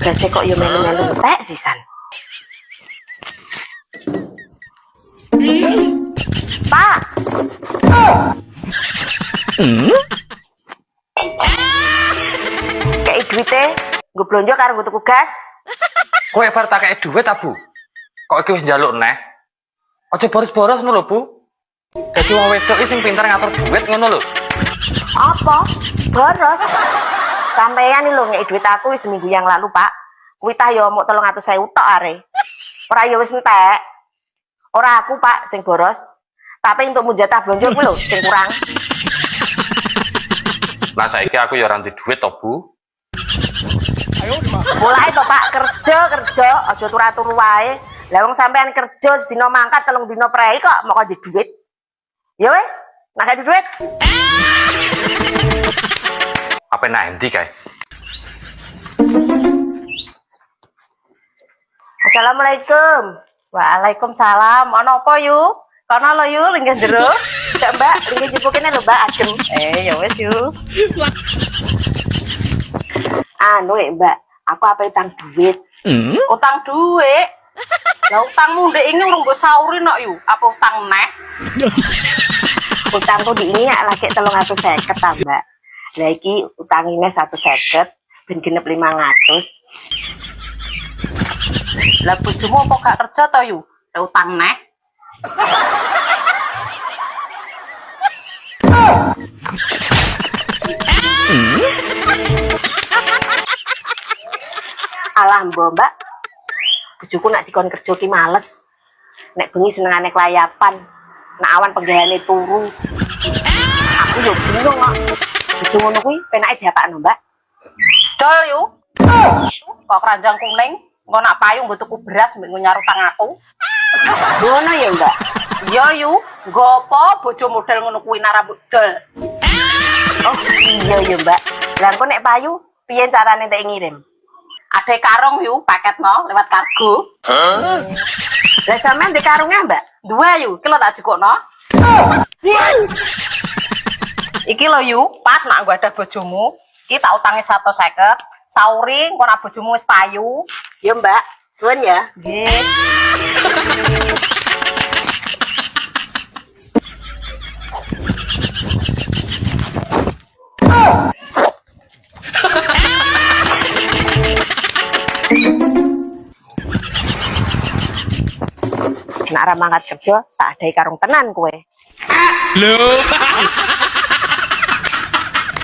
Tugasnya kok yo melu-melu entek sisan. Pak. Kayak duitnya, gue belanja karo gue tuku gas. Kowe bar tak kei duit ta, Bu? Kok iki wis njaluk neh? Aja boros-boros ngono lho, Bu. Dadi wong wedok iki sing pinter ngatur duit ngono lho. Apa? Boros. Sampeyan lho ngeki duit aku wis seminggu yang lalu, Pak. Kuwi tah yo mok 300.000 tok are. Ora yo wis entek. Ora aku, Pak, sing boros. Tapi untuk mujatah blonjo kuwi lho sing kurang. Lah saiki aku ya ora ndek duit to, Bu. Mulai to, Pak, kerja, aja turu-turu wae. Lah wong sampean kerja sedina mangkat 3 dina prei kok mok di duit. Ya wis, nek gak duit. Apa nang endi kae? Assalamualaikum. Waalaikumsalam. Ono apa yu? Kono lo yu linggih jero. Cak Mbak, linggih jebuk kene lho Mbak, adem. Ya wis yu. Anu Mbak, aku apa utang duit. Utang duit. Lah utangmu ndek ini urung mbok sauri nok yu. Apa utang neh? Utangku di ini ya lagi 350 ta Mbak. Lah iki utangine 150 ben genep 500. Lah bojomu apa gak kerja to yu? Lah utang neh. Alah Mbak, bojoku nak dikon kerja ki males. Nek bengi senengane kelayapan, nak awan penggayane turu. Aku yo bingung kok. Bojo ngono kuwi penake diapakno, Mbak? Dol yu. Kok keranjang kuning, engko nak payung nggo tuku beras mbek nyar utang aku. Ngono ya, Mbak. Ya yu, nggo apa bojo model ngono kuwi narambut dol. Oh, iya ya, Mbak. Lah engko nek payu piye carane tak ngirim? Ada karung yu, paket no lewat kargo. Lah sampean ndek karungnya, Mbak? Dua yu, iki lo tak jukukno. Iki lo yu, pas nak gua ada bojomu, iki tak utangi 150, sauri engko nak bojomu wis payu. Ya, Mbak. Suwun ya. Nggih. Nak ra mangkat kerja tak adai karung tenan kowe. Loh.